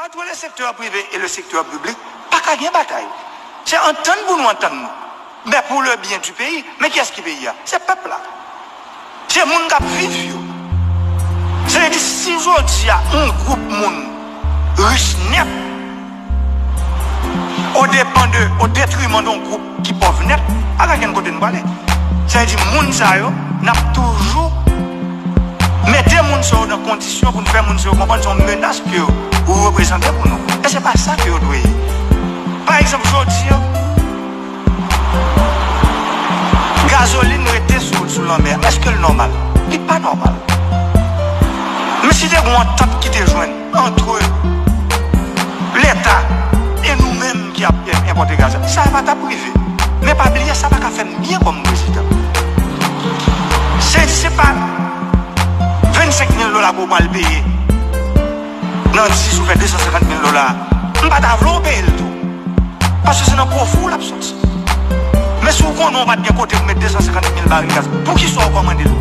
Entre le secteur privé et le secteur public, pas qu'à gagner bataille. C'est entendre pour nous entendre. Mais pour le bien du pays, mais qui est-ce qui paye? C'est le peuple là. C'est le monde qui vit. C'est-à-dire si aujourd'hui il y a un groupe de riche net, au détriment d'un groupe qui pauvre net, à quel côté nous aller? C'est-à-dire que les gens n'a toujours mettre les gens dans des conditions pour nous faire comprendre une menace que vous représentez pour nous. Et ce n'est pas ça que vous devez. Par exemple, aujourd'hui, gasoline était sous la mer. Est-ce que c'est normal? Ce n'est pas normal. Mais si des ententes qui te joignent entre l'État et nous-mêmes qui avons importé gaz, ça va être privé. Mais pas oublier, ça va faire bien comme président. C'est pas 25 000 $ pour le payer. Non, si je fais 250 000 $, je ne vais pas t'avoir payer le tout. Parce que c'est un profond l'absence. Mais si vous n'avez pas de côté pour mettre 250 000 barils de gaz, pour qui soit recommandé l'eau?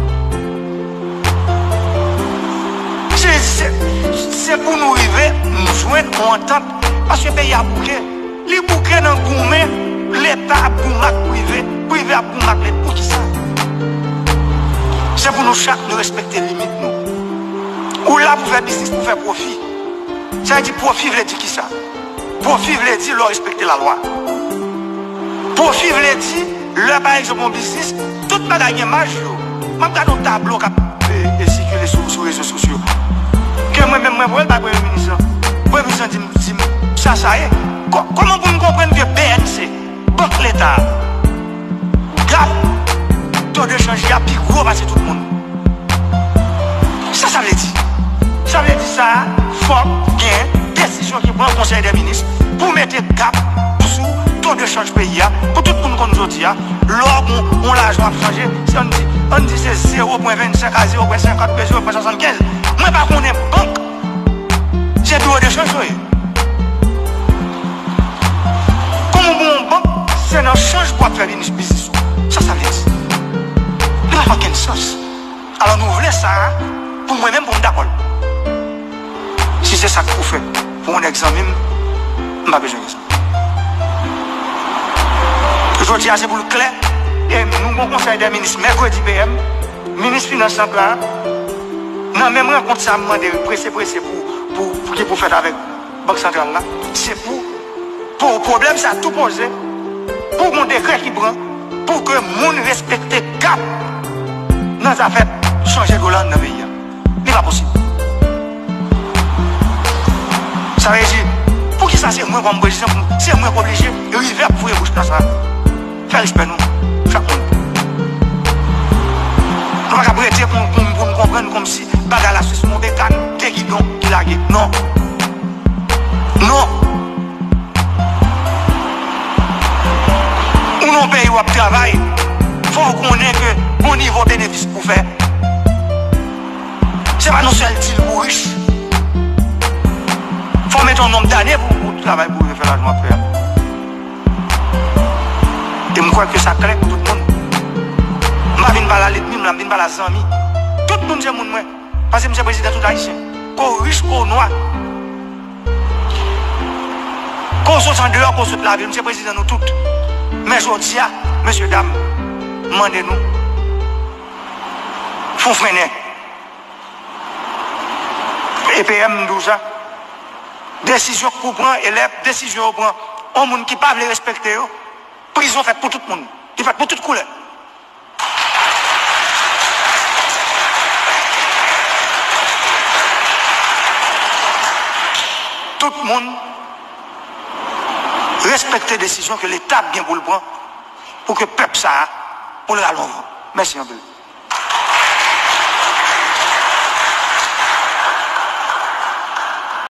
C'est pour nous arriver, nous joindre, nous entendre. Parce que le pays a bouqué. Les bouquets dans le gourmet, l'État a bouqué privé, privé a bouqué pour qui ça? C'est pour nous chaque nous respecter les limites nous. Ou là pour faire business, pour faire profit. Ça veut dire profit veut dire qui ça? Profit veut dire leur respecter la loi. Profit veut dire, là par exemple en business, toute bagaille est majeur. Même dans nos tableaux qui circulent sur les réseaux sociaux. Que moi-même, moi, le Premier ministre, dit, ça y est. Comment vous comprenez que BNC, Banque l'État, GAP, taux de change, il y a plus gros parce que tout le monde. Ça veut dire. Ça veut dire ça, il faut qu'il y ait une décision qui prend le Conseil des ministres pour mettre GAP sous taux de change pays. Pour tout le monde comme aujourd'hui, l'or, on l'argent a changé. Si on dit c'est 0,25 à 0,50, 0,75. Moi, par contre, banque, c'est taux de change. Comme on banque, c'est un change pour faire une business. Ça veut dire. Il n'a pas aucun sens. Alors nous voulons ça pour moi-même, pour me d'accord. Si c'est ça que vous faites pour un examen, je n'ai pas besoin de ça. Aujourd'hui, c'est pour le clair. Et nous avons conseil des ministres, mercredi PM, ministre finance centrale. Non, même rencontre ça, je pressé pour faire avec la Banque centrale là. C'est pour le problème, ça a tout posé. Pour mon décret qui prend, pour que les gens respectent le cap dans les affaires changer de dollar dans le pays. Ce n'est pas possible. Ça veut dire, pour qui ça c'est moi comme président, c'est moi obligé de arriver à pouvoir bouger dans ça. Faire respect nous, chaque monde. On va pas prêter pour nous comprendre comme si bagarre la Suisse, mon bécane, t'es qui donc, qui l'a gué. Non. Non. Ou non pays où on travaille, il faut qu'on ait que bon niveau bénéfice pour faire. Ce n'est pas non seul deal pour riche. Il faut mettre un nombre d'années pour travailler pour faire l'argent après. Et je crois que ça claque pour tout le monde. Je ne viens pas la l'ennemi, je ne viens pas la zami. Tout le monde, c'est mon moi. Parce que je suis président tout haïtien. Qu'on riche, qu'on noir. Qu'on soit en dehors, qu'on soit la vie, je suis président nous tous. Mais je dis, messieurs, dames, demandez-nous. Il faut freiner. Et PM 12 ans. Décision qu'on prend, et les décisions qu'on prend, on monde qui ne peut pas les respecter. Prison faite pour tout le monde. Qui fait pour toute couleur. Tout le monde respecte les décisions que l'État a bien pour le prendre pour que le peuple ça, pour le rallonge. Merci un peu.